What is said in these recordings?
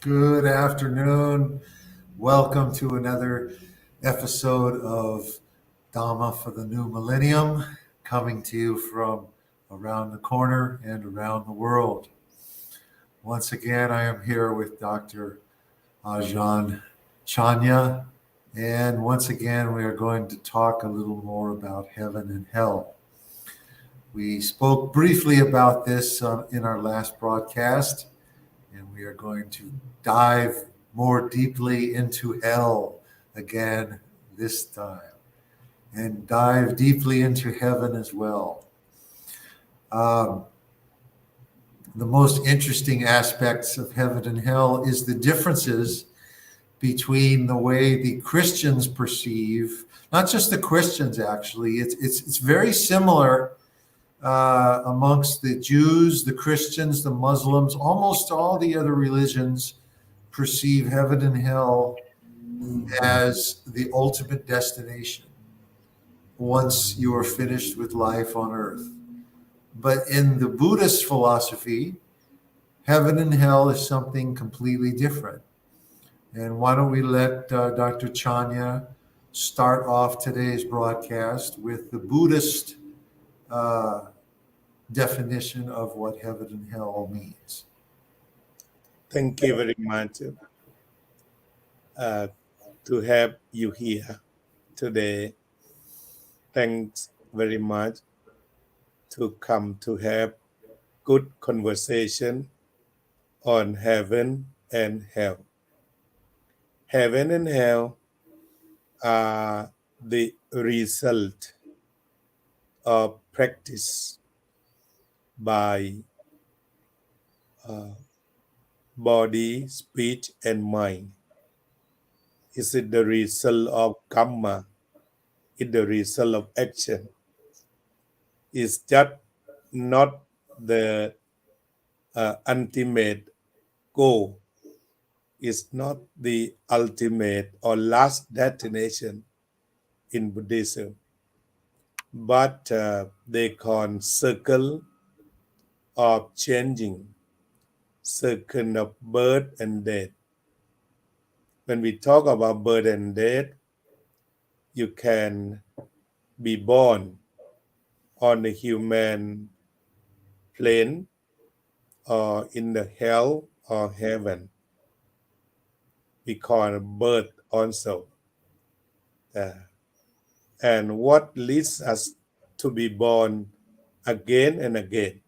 Good afternoon. Welcome to another episode of Dhamma for the New Millennium, coming to you from around the corner and around the world. Once again, I am here with Dr. Chanya, and once again, we are going to talk a little more about heaven and hell. We spoke briefly about this in our last broadcast, and we are going to dive more deeply into hell again this time, and dive deeply into heaven as well. The most interesting aspects of heaven and hell is the differences between the way the Christians perceive, not just the Christians actually, it's very similar amongst the Jews, the Christians, the Muslims, almost all the other religions perceive heaven and hell as the ultimate destination once you are finished with life on earth. But in the Buddhist philosophy, heaven and hell is something completely different. And why don't we let Dr. Chanya start off today's broadcast with the Buddhist definition of what heaven and hell means. Thank you very much to have you here today. Thanks very much to come to have good conversation on heaven and hell. Heaven and hell are the result of practice by body, speech, and mind. Is it the result of karma? Is the result of action? It's just not the ultimate goal. It's not the ultimate or last destination in Buddhism, but they call circle of changing, circle of birth and death. When we talk about birth and death, you can be born on the human plane or in the hell or heaven. We call it birth also. And what leads us to be born again and again?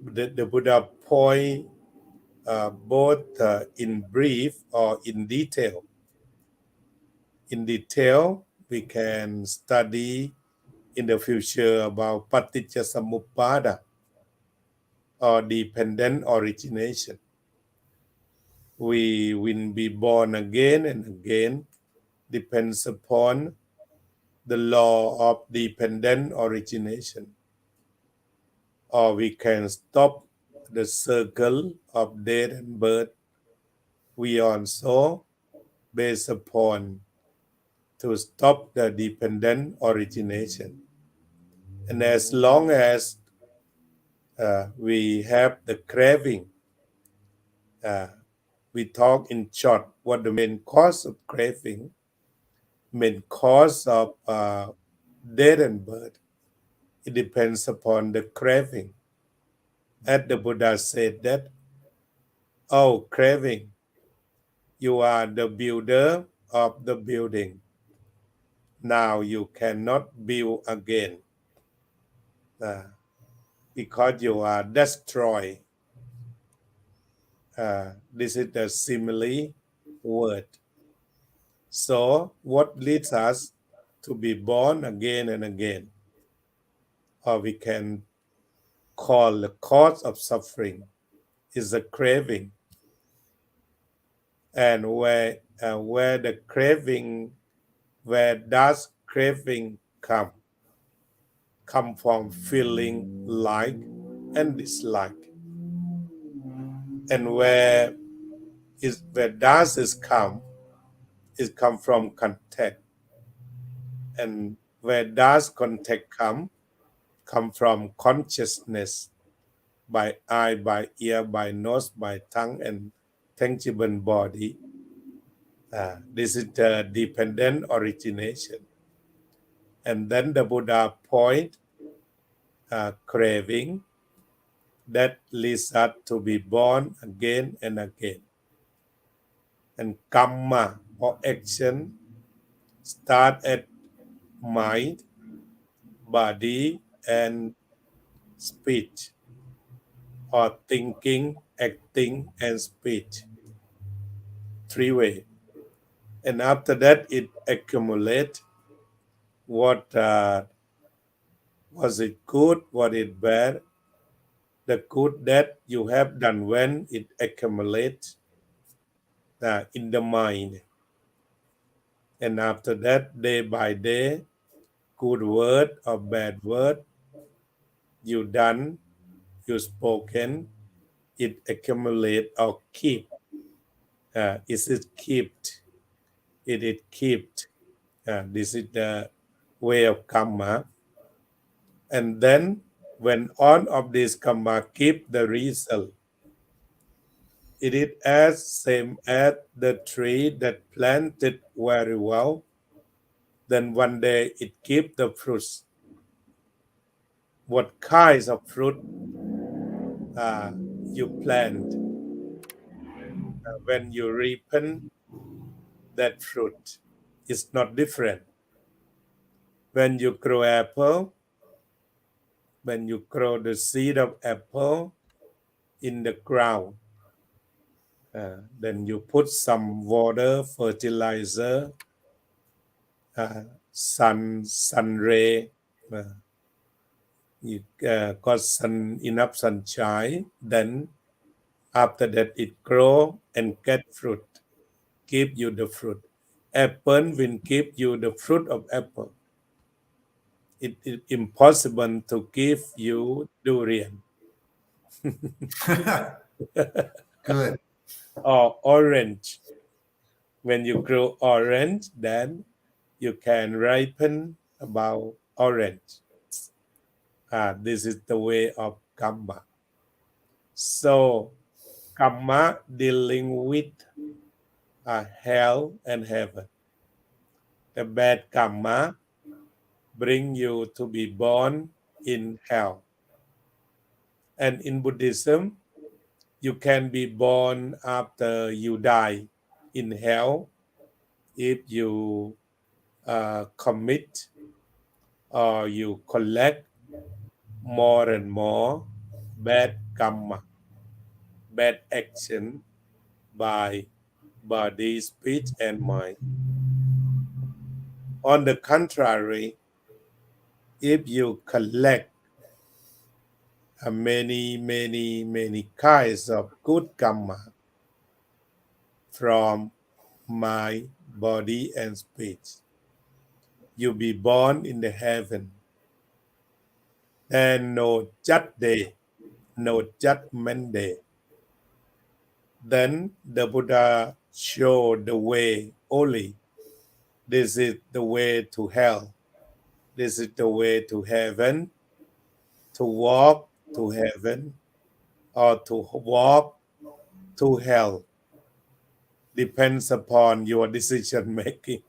The Buddha point both in brief or in detail. In detail, we can study in the future about Paticcasamuppada or dependent origination. We will be born again and again depends upon the law of dependent origination. Or we can stop the circle of death and birth. We also, based upon to stop the dependent origination. And as long as we have the craving, we talk in short what the main cause of craving, main cause of death and birth. It depends upon the craving. As the Buddha said that, oh, craving, you are the builder of the building. Now you cannot build again because you are destroyed. This is the simile word. So what leads us to be born again and again? Or we can call the cause of suffering is the craving. and where the craving, where does craving come from feeling like and dislike, and where does it come from contact, and where does contact come from consciousness by eye, by ear, by nose, by tongue, and tangible body. This is the dependent origination. And then the Buddha point craving that leads us to be born again and again. And karma or action start at mind, body, and speech, or thinking, acting, and speech. 3 ways. And after that, it accumulates what was it good, what it bad, the good that you have done when it accumulates in the mind. And after that, day by day, good word or bad word you done, you spoken, it accumulate or keep. Is it kept? It is kept. This is the way of karma. And then when all of this karma keep the result, it is as same as the tree that planted very well. Then one day it keep the fruits. What kinds of fruit you plant? When you ripen that fruit, it's not different. When you grow apple, when you grow the seed of apple in the ground, then you put some water, fertilizer, sun ray, you got enough sunshine, then after that it grow and get fruit, give you the fruit. Apple will give you the fruit of apple. It is impossible to give you durian. Good. Or orange. When you grow orange, then you can ripen about orange. This is the way of karma. So karma dealing with hell and heaven. The bad karma bring you to be born in hell. And in Buddhism, you can be born after you die in hell if you commit or you collect more and more bad karma, bad action by body, speech, and mind. On the contrary, if you collect many kinds of good karma from mind, body, and speech, you be born in the heaven. And no judge day, no judgment day. Then the Buddha showed the way only. This is the way to hell. This is the way to heaven. To walk to heaven or to walk to hell depends upon your decision making.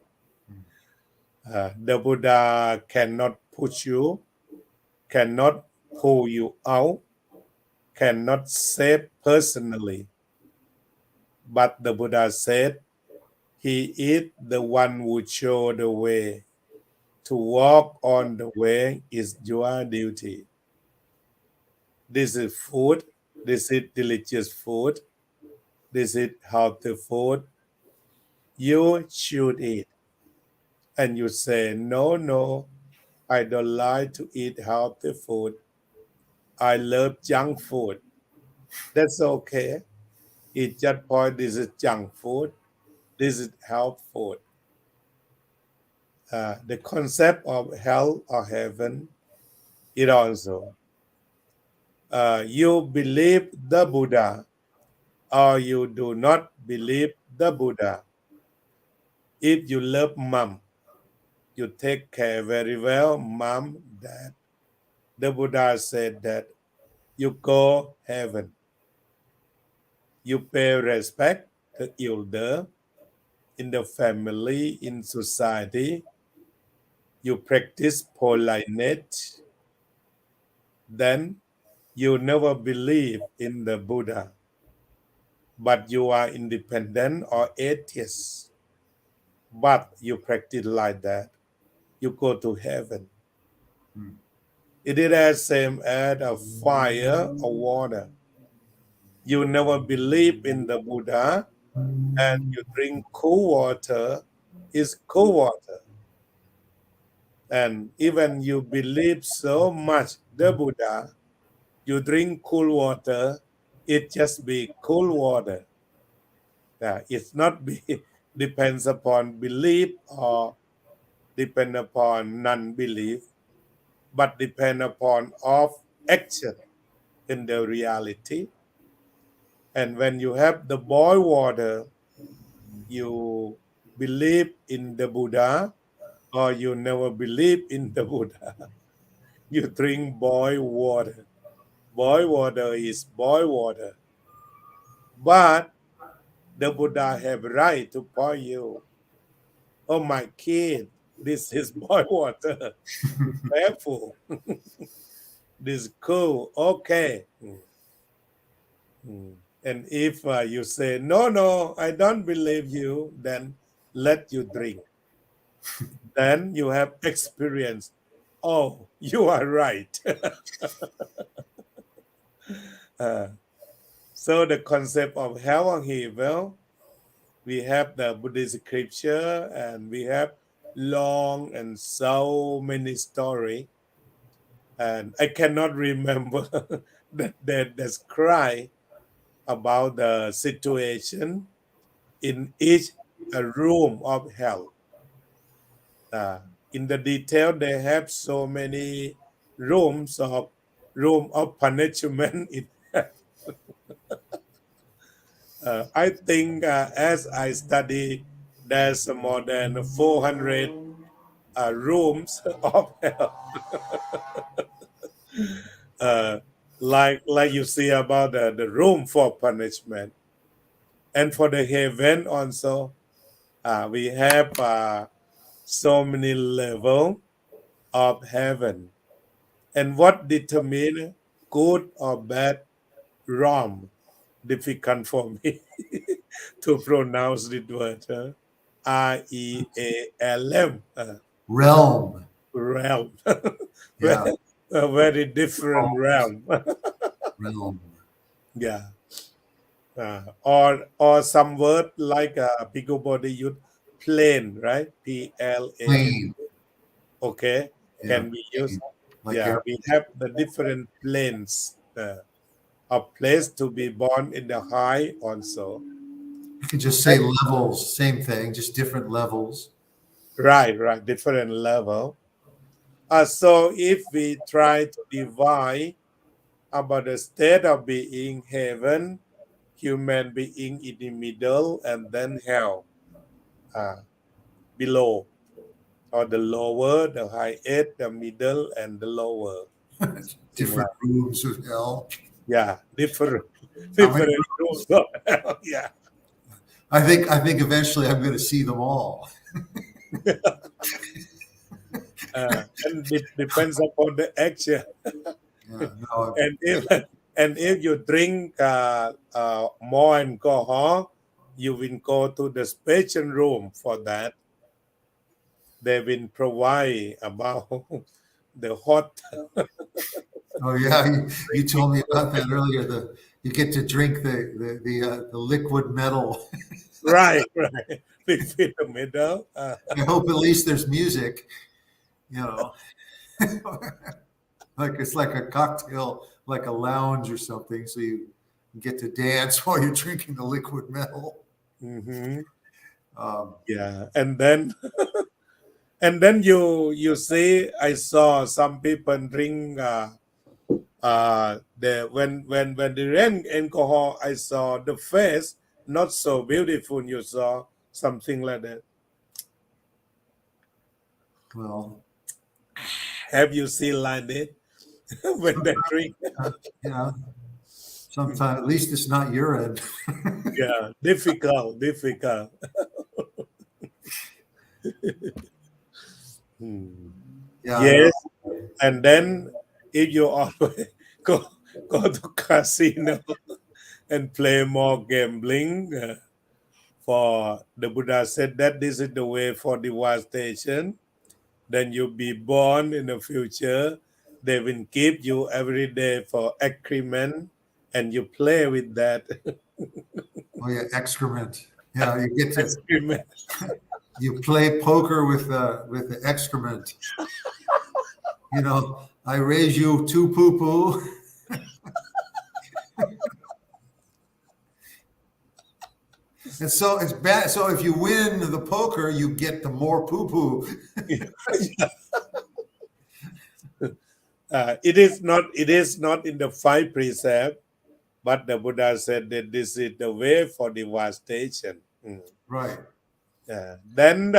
The Buddha cannot push you, cannot pull you out, cannot save personally. But the Buddha said, he is the one who show the way. To walk on the way is your duty. This is food. This is delicious food. This is healthy food. You should eat. And you say, no, I don't like to eat healthy food. I love junk food. That's okay. It just point this is junk food, this is health food. The concept of hell or heaven, it also. You believe the Buddha or you do not believe the Buddha. If you love mom, you take care very well, mom, dad. The Buddha said that you go heaven. You pay respect to elder in the family, in society. You practice politeness. Then you never believe in the Buddha, but you are independent or atheist. But you practice like that. You go to heaven. It is the same as a fire or water. You never believe in the Buddha and you drink cool water, it's cool water. And even you believe so much the Buddha, you drink cool water, it just be cool water. It's not be depends upon belief or depend upon non-belief, but depend upon of action in the reality. And when you have the boiled water, you believe in the Buddha or you never believe in the Buddha. You drink boiled water. Boiled water is boiled water. But the Buddha have right to point you, oh my kid, this is boiled water. Be careful. This is cool. Okay. And if you say, no, I don't believe you, then let you drink. Then you have experience. Oh, you are right. So the concept of hell or evil, we have the Buddhist scripture and we have long and so many stories. And I cannot remember that they describe about the situation in each room of hell. In the detail, they have so many room of punishment. I think as I study, there's more than 400 rooms of hell. Like you see about the room for punishment. And for the heaven also, we have so many levels of heaven. And what determines good or bad, wrong, difficult for me to pronounce the word. R-E-A-L-M. Realm. Realm. Yeah. A very different realm. Realm. Yeah. Or some word like bigger body youth plane, right? P-L-A-N. Plane. Okay. Yeah. Can be used. Like Yeah, we have the different planes. A place to be born in the high also. you could just say levels, same thing, just different levels. Right, different level. So if we try to divide about the state of being heaven, human being in the middle, and then hell below, or the lower, the highest, the middle, and the lower. Different rooms of hell. Yeah, different How many rooms of hell. Yeah. I think eventually I'm going to see them all. And it depends upon the action. Yeah, no, and if you drink more alcohol, you will go to the special room for that. They will provide about the hot. oh yeah, you told me about that earlier. You get to drink the liquid metal. Right. Between the middle. I hope at least there's music. Like it's like a cocktail, like a lounge or something. So you get to dance while you're drinking the liquid metal. Mhm. Um, Yeah, and then and then you see, I saw some people drink when they drank alcohol, I saw the face not so beautiful. You saw something like that. well, Have you seen like that when they drink? yeah, sometimes at least it's not urine. Yeah, difficult. Hmm. Yeah, I know. Yes, and then if you always go to casino and play more gambling, for the Buddha said that this is the way for devastation. Then you'll be born in the future. They will give you every day for agreement, and you play with that Oh yeah, excrement. Yeah, you get to agreement. you play poker with the excrement. You know, I raise you two poo poo. And so it's bad. So if you win the poker, you get the more poo poo. It is not in the five precept, but the Buddha said that this is the way for devastation. Right. Then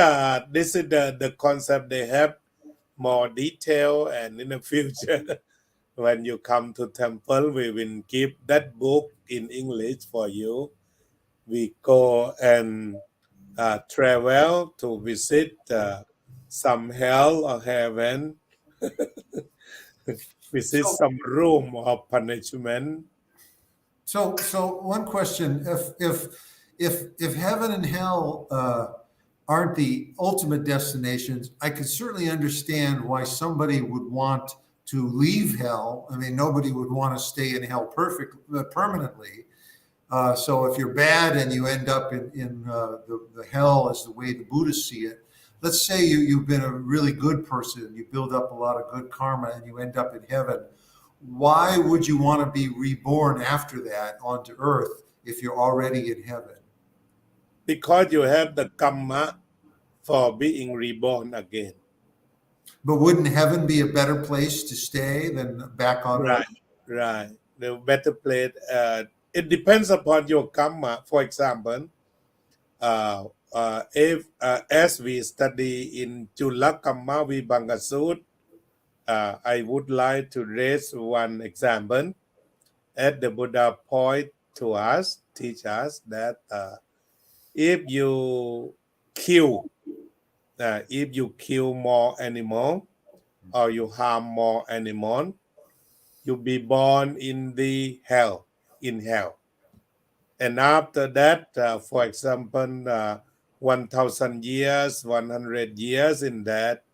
this is the concept they have more detail, and in the future when you come to temple, we will give that book in English for you. We go and travel to visit some hell or heaven, visit So some room of punishment. so one question: if heaven and hell aren't the ultimate destinations, I could certainly understand why somebody would want to leave hell. I mean, nobody would want to stay in hell permanently. So if you're bad and you end up in the hell as the way the Buddhists see it, let's say you've been a really good person, you build up a lot of good karma and you end up in heaven. Why would you want to be reborn after that onto earth if you're already in heaven? Because you have the karma for being reborn again. But wouldn't heaven be a better place to stay than back on earth? Right. The better place. It depends upon your karma. For example, if as we study in Chula Kamma Vibhanga Sut, I would like to raise one example. As the Buddha point to us, teach us that if you kill, more animal or you harm more animal, you be born in the hell, in hell. And after that, for example, 1,000 years, 100 years in that,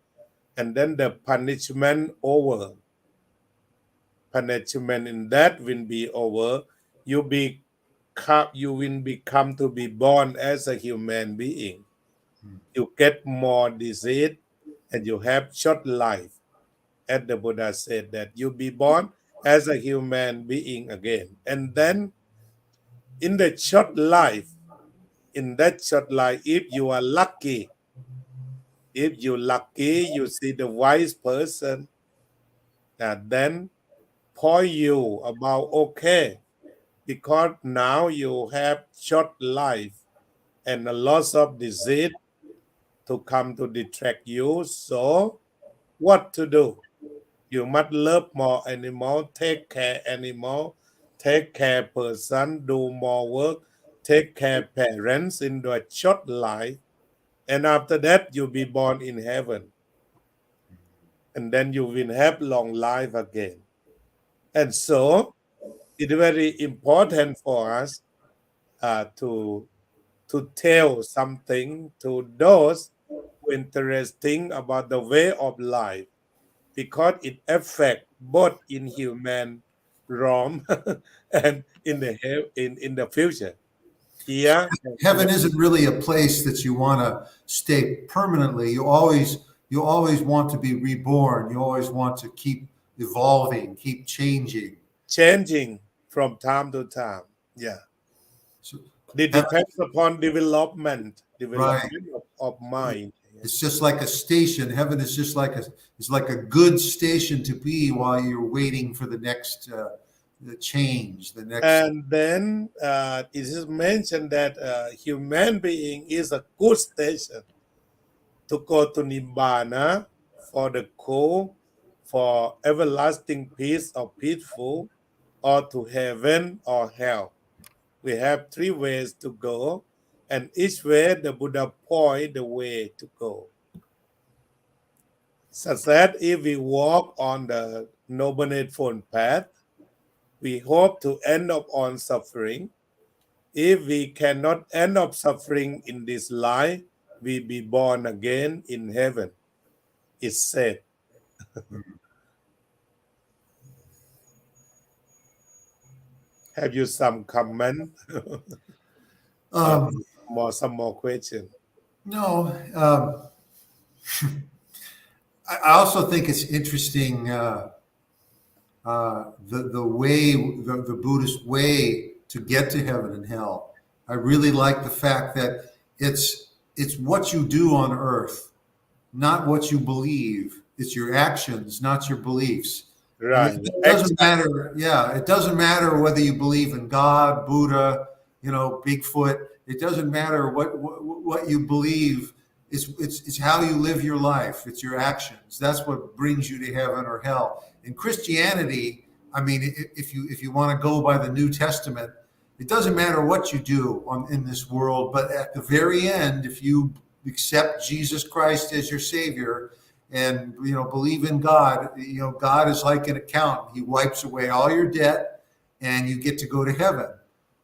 and then the punishment over. Punishment in that will be over. You will become to be born as a human being. You get more disease and you have short life. As the Buddha said that you be born as a human being again. And then in that short life, if you are lucky, you see the wise person, then point you about okay, because now you have short life and a loss of disease to come to distract you. So what to do? You must love more animal, take care animal, take care person, do more work, take care parents in the short life. And after that, you'll be born in heaven. And then you will have long life again. And so it's very important for us to tell something to those who are interesting about the way of life, because it affects both in human realm and in the future. Here and in Heaven the isn't really a place that you want to stay permanently. You always want to be reborn. You always want to keep evolving, keep changing. changing from time to time. Yeah. So, It heaven, depends upon development right. of mind. It's just like a station. Heaven is just like a good station to be while you're waiting for the next the change, the next. And then it is mentioned that human being is a good station to go to Nibbana for the cool, for everlasting peace or peaceful, or to heaven or hell. We have three ways to go, and each way the Buddha point the way to go. Such that if we walk on the Noble Eightfold Path, we hope to end up on suffering. If we cannot end up suffering in this life, we be born again in heaven. It's said. Have you some comment? Some more question? No. I also think it's interesting the way the Buddhist way to get to heaven and hell. I really like the fact that it's what you do on earth, not what you believe. It's your actions, not your beliefs. Right. It doesn't matter. Yeah, it doesn't matter whether you believe in God, Buddha, Bigfoot. It doesn't matter what you believe. It's how you live your life. It's your actions. That's what brings you to heaven or hell. In Christianity, I mean, if you want to go by the New Testament, it doesn't matter what you do in this world, but at the very end, if you accept Jesus Christ as your Savior and believe in God, God is like an accountant. He wipes away all your debt, and you get to go to heaven.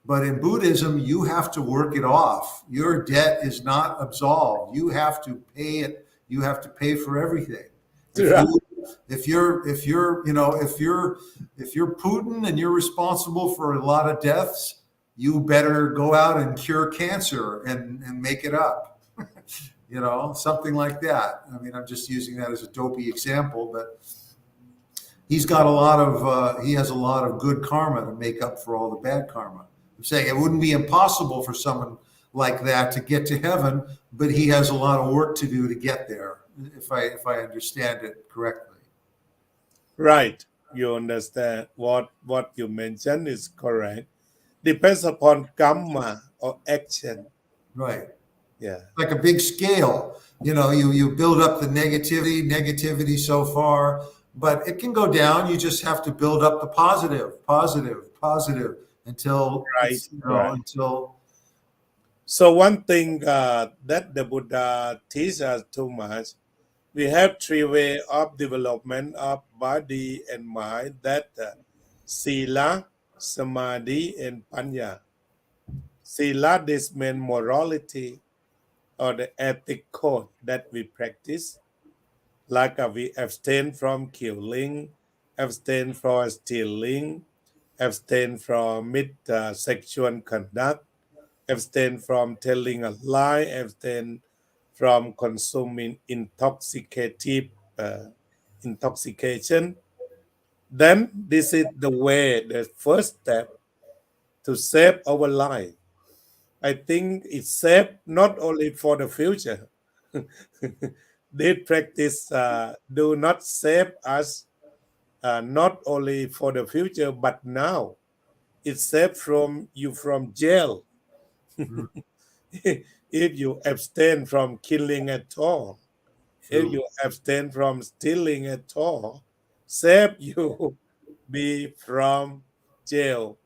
But in Buddhism, you have to work it off. Your debt is not absolved. You have to pay it. You have to pay for everything. If you're Putin and you're responsible for a lot of deaths, you better go out and cure cancer and make it up. Something like that. I mean, I'm just using that as a dopey example, but he has a lot of good karma to make up for all the bad karma. I'm saying it wouldn't be impossible for someone like that to get to heaven, but he has a lot of work to do to get there, if I understand it correctly. Right. You understand what you mentioned is correct. Depends upon karma or action. Right. Yeah. Like a big scale. You build up the negativity so far, but it can go down. You just have to build up the positive until Right. until. So one thing that the Buddha teaches us too much, we have three ways of development of body and mind, that sila, samadhi, and panya. Sila, this means morality or the ethic code that we practice. Like we abstain from killing, abstain from stealing, abstain from sexual conduct, abstain from telling a lie, abstain from consuming intoxication. Then this is the first step to save our life. I think it's safe not only for the future. This practice do not save us not only for the future, but now. It saves from jail. If you abstain from killing at all, if you abstain from stealing at all, save you be from jail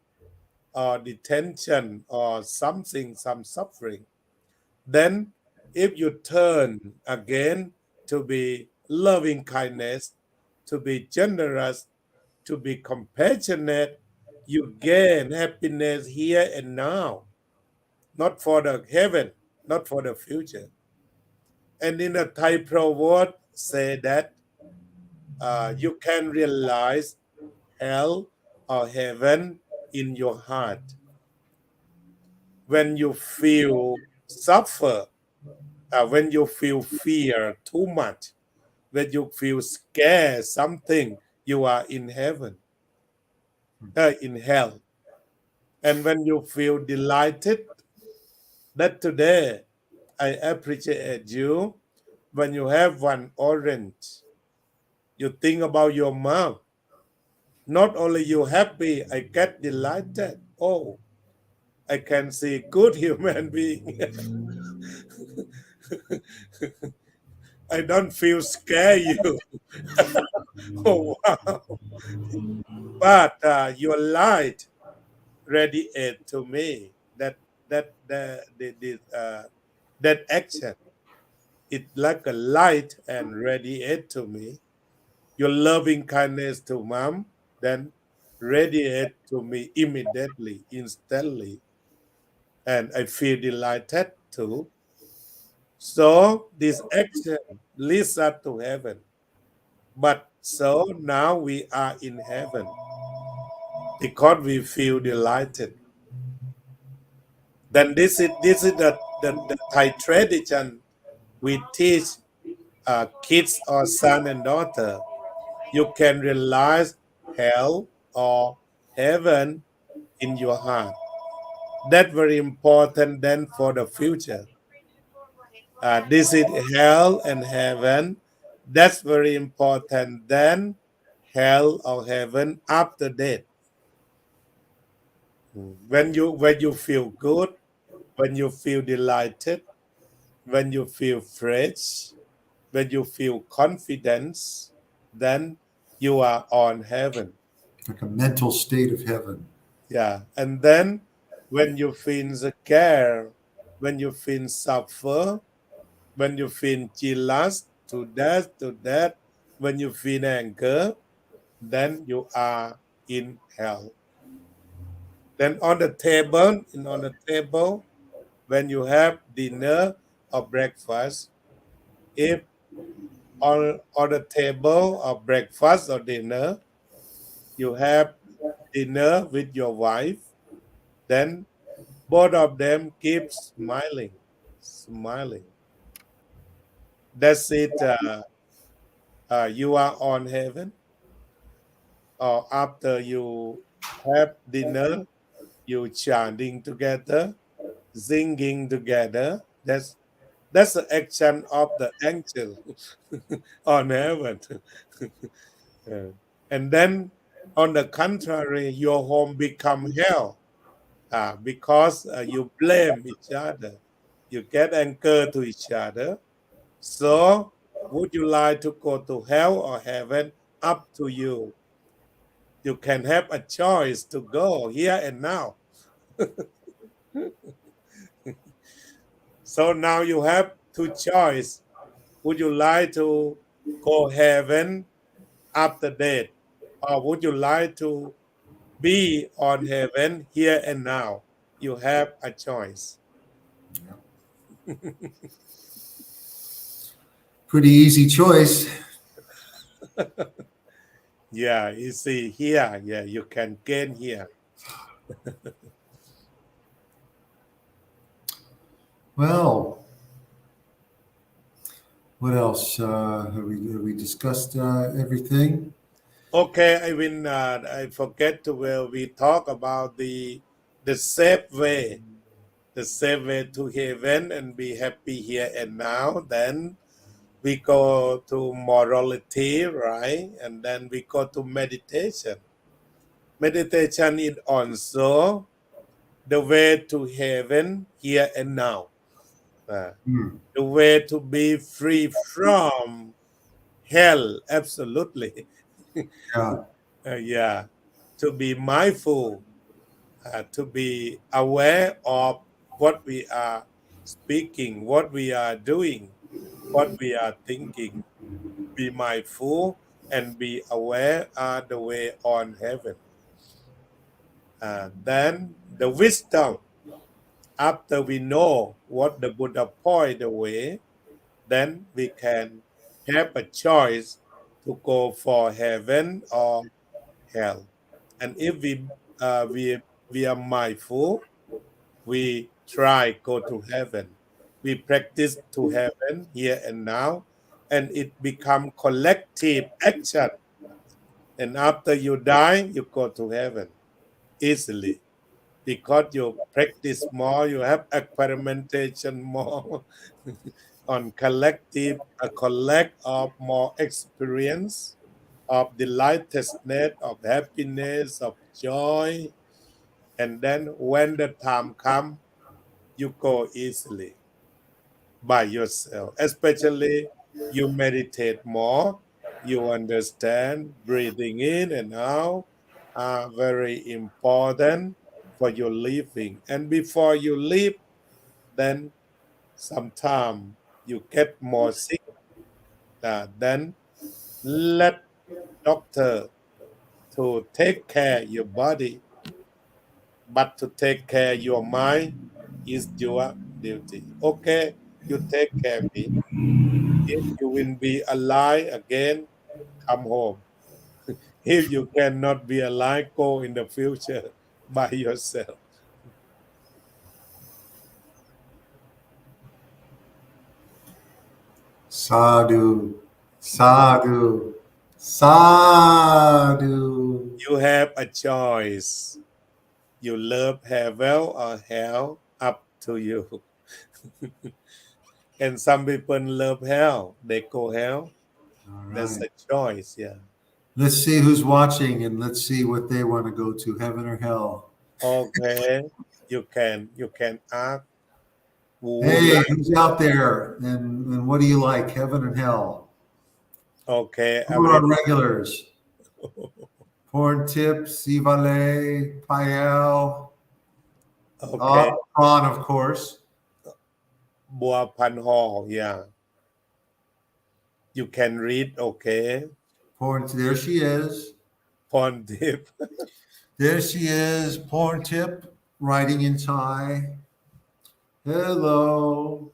or detention or some suffering. Then if you turn again to be loving kindness, to be generous, to be compassionate, you gain happiness here and now, not for the heaven, not for the future. And in the Thai proverb say that you can realize hell or heaven in your heart. When you feel suffer, when you feel fear too much, when you feel scared something, you are in heaven, in hell. And when you feel delighted that today I appreciate you, when you have one orange, you think about your mom. Not only you happy, I get delighted. Oh, I can see good human being. I don't feel scare you. Oh wow! But your light radiate to me. That action, it like a light and radiate to me. Your loving kindness to mom, then radiate to me immediately, instantly, and I feel delighted too. So this action leads us to heaven. But so now we are in heaven because we feel delighted. Then this is the Thai tradition. We teach kids or son and daughter. You can realize hell or heaven in your heart. That's very important then for the future. This is hell and heaven. That's very important then hell or heaven after death. When you feel good, when you feel delighted, when you feel fresh, when you feel confidence, then you are on heaven. Like a mental state of heaven. Yeah. And then when you feel scared, when you feel suffer, when you feel jealous to that, when you feel anger, then you are in hell. Then on the table, when you have dinner or breakfast, if on the table of breakfast or dinner, you have dinner with your wife, then both of them keep smiling. That's it. You are on heaven. Or after you have dinner, you chanting together, singing together. That's the action of the angel on heaven. Yeah. And then, on the contrary, your home become hell because you blame each other, you get anger to each other. So, would you like to go to hell or heaven? Up to you. You can have a choice to go here and now. So now you have two choice. Would you like to go heaven after death, or would you like to be on heaven here and now? You have a choice. Pretty easy choice. Yeah, you see here, yeah, you can gain here. Well, what else? Have we discussed everything? Okay, I forget to where we talk about the safe way, to heaven and be happy here and now. Then we go to morality, right? And then we go to meditation. Meditation is also the way to heaven here and now. The way to be free from hell, absolutely. Yeah. Yeah, to be mindful, to be aware of what we are speaking, what we are doing, what we are thinking. Be mindful and be aware are the way on heaven. Then the wisdom, after we know what the Buddha point the way, then we can have a choice to go for heaven or hell. And if we are mindful, we try go to heaven. We practice to heaven here and now, and it become collective action. And after you die, you go to heaven easily. because you practice more, you have experimentation more on collective, a collect of more experience of delightedness, of happiness, of joy. And then when the time comes, you go easily by yourself. Especially you meditate more, you understand breathing in and out are very important for your living. And before you leave, then sometime you get more sick. Then let doctor to take care your body, but to take care your mind is your duty. Okay, you take care of me. If you will be alive again, come home. If you cannot be alive, go in the future by yourself. Sadhu, sadhu, sadhu. You have a choice. You love heaven or hell, up to you. And some people love hell, they go hell. All That's right. a choice, yeah. Let's see who's watching and let's see what they want to go to, heaven or hell. Okay, you can ask who would Hey, like. who's out there? And what do you like, heaven and hell? Okay, Who are every our regulars? Porn Tip, Sivale, Payel, okay. Prawn, of course. Bua Pan Hall, yeah. You can read, okay. Porn, there she is. Pon Tip. There she is, Porn Tip, writing in Thai. Hello.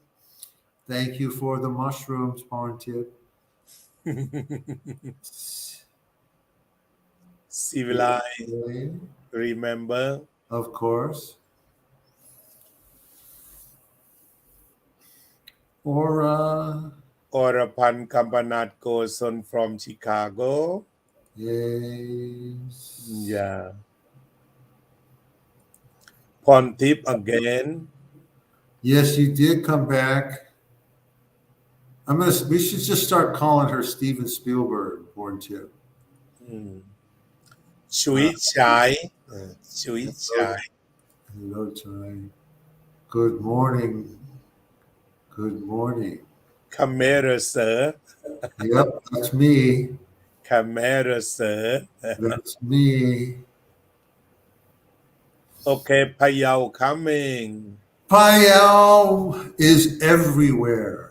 Thank you for the mushrooms, Porn Tip. Civilized, Okay, remember. of course. Aura. Orapan Kampanat Goson from Chicago. Yes. Yeah. Pon Tip again. Yes, you did come back. We should just start calling her Steven Spielberg, Porn Tip. Chui Chai. Chui Chai. Hello, Chai. Good morning. Good morning. Camera Sir. Yep, that's me. Camera Sir. That's me. Okay, Payao coming. Payal is everywhere.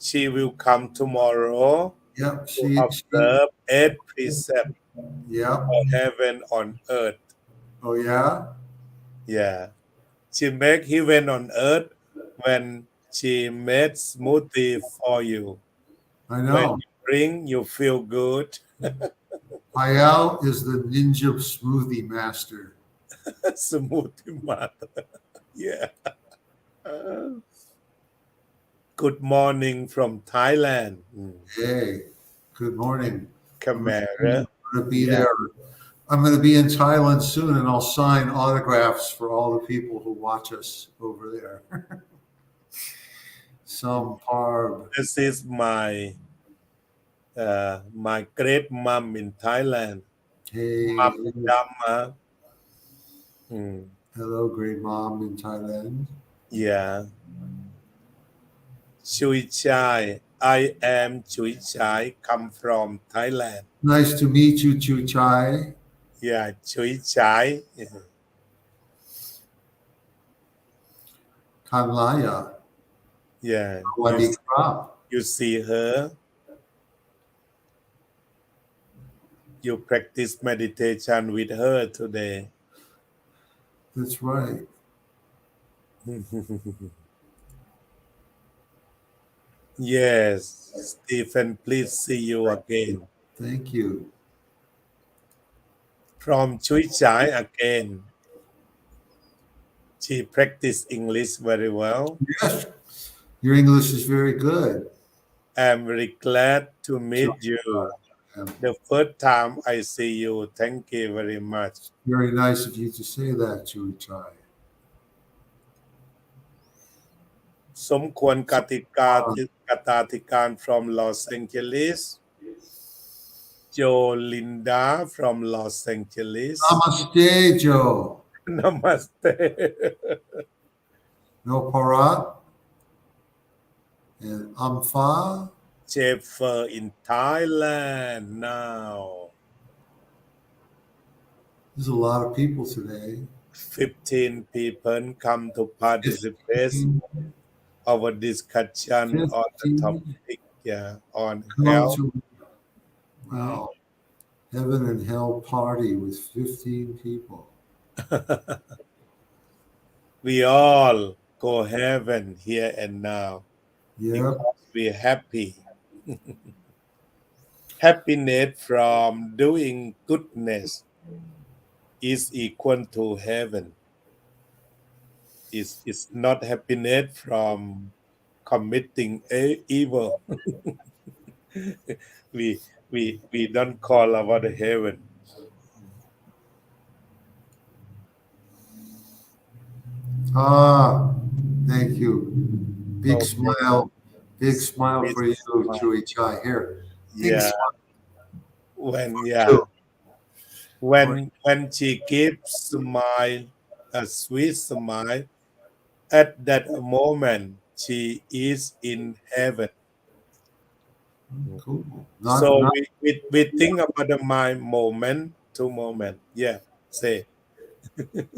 She will come tomorrow Yep, to observe 8 precepts yep. of heaven on earth. Oh, yeah? Yeah. She make heaven on earth when she made smoothie for you. I When know. you drink, you feel good. Payal is the ninja smoothie master. Smoothie mother. Yeah. Good morning from Thailand. Hey, good morning. Camera. I'm going to be Yeah. there. I'm going to be in Thailand soon, and I'll sign autographs for all the people who watch us over there. Some parb. This is my my great mom in Thailand. Hey, Mom Dhamma. hello, great mom in Thailand. Yeah. Chui Chai. I am Chui Chai, come from Thailand. Nice to meet you, Chu Chai. Yeah, Chui Chai. Kanlaya. Yeah. Wadi Krap. You see her. You practice meditation with her today. That's right. Yes, Stephen, please see you again. Thank you. From Chui Chai again. She practiced English very well. Yes, your English is very good. I'm very glad to meet you. The first time I see you, thank you very much. Very nice of you to say that, Chuichai. สมควรกติกาที่กตาธิการ from Los Angeles. Jolinda from Los Angeles. Namaste, Joe. Namaste. No Parat. And Ampha. Jennifer in Thailand now. There's a lot of people today. 15 people come to participate our discussion on the 15. topic on Come health. to, wow. Heaven and hell party with 15 people. We all go heaven here and now Yep. because we're happy. Happiness from doing goodness is equal to heaven. It's not happiness from committing evil. we don't call about heaven. Thank you. Big Okay. smile. Big smile Big for you, smile. Chuichai. Here. Big Yeah. smile. When she gives smile, a sweet smile, at that moment she is in heaven. Cool. So we think about the mind moment to moment. Yeah, say. Would you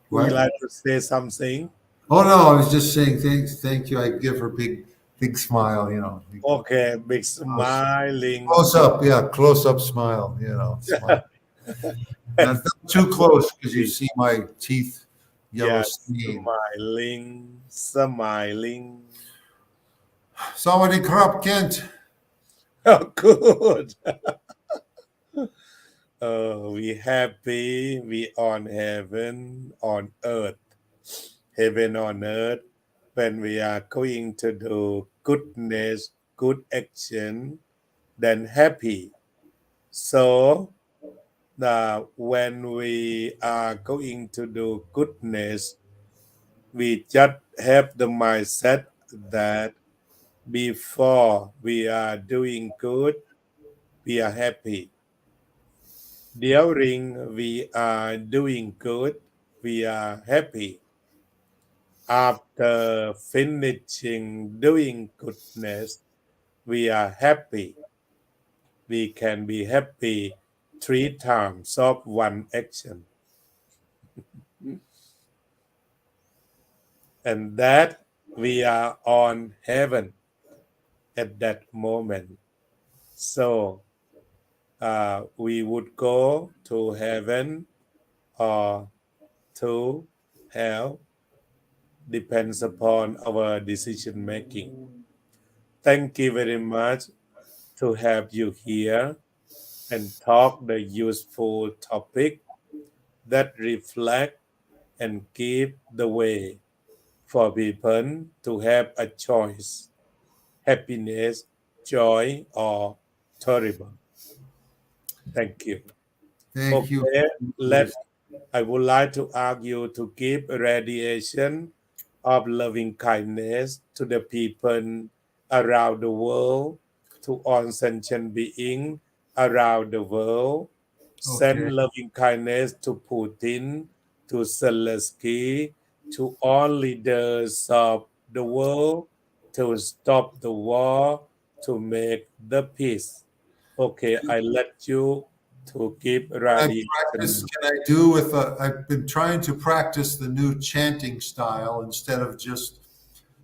What? like to say something? Oh no, I was just saying thank you. I give her big smile, Okay, big smiling. Close up, yeah, close up smile, smile. Not too close because you see my teeth yellow stain. Smiling. Sawadee krap, Kent. Oh, good. We happy, we on heaven, on earth. Heaven on earth, when we are going to do goodness, good action, then happy. So, when we are going to do goodness, we just have the mindset that before we are doing good, we are happy. During we are doing good, we are happy. After finishing doing goodness, we are happy. We can be happy 3 times of one action. And that we are on heaven at that moment. So we would go to heaven or to hell, depends upon our decision making. Thank you very much to have you here and talk the useful topic that reflect and give the way for people to have a choice, happiness, joy, or terrible. Thank you. Thank you. I would like to ask you to give radiation of loving kindness to the people around the world, to all sentient beings around the world. Send loving kindness to Putin, to Zelensky, to all leaders of the world, to stop the war, to make the peace. Okay, I let you to give radiation. Can I do with I've been trying to practice the new chanting style instead of just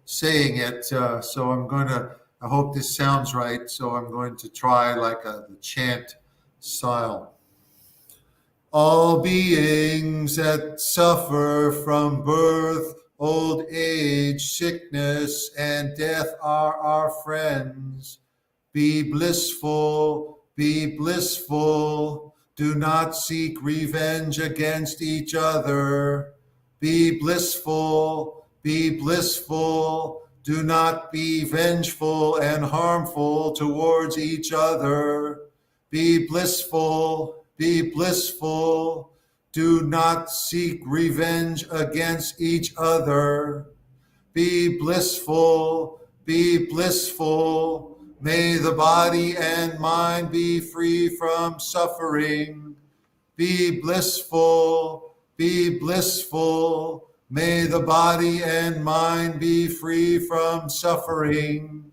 saying it. So I hope this sounds right. So I'm going to try like the chant style. All beings that suffer from birth, old age, sickness, and death are our friends. Be blissful, be blissful. Do not seek revenge against each other. Be blissful, be blissful. Do not be vengeful and harmful towards each other. Be blissful, be blissful. Do not seek revenge against each other. Be blissful, be blissful. May the body and mind be free from suffering. Be blissful, be blissful. May the body and mind be free from suffering.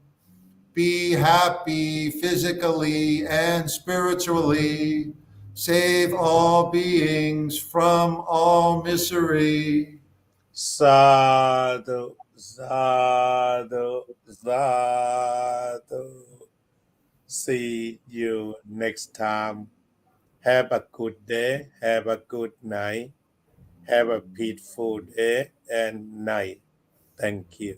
Be happy physically and spiritually. Save all beings from all misery. สาธุสาธุสาธุ See you next time. Have a good day. Have a good night. Have a peaceful day and night. Thank you.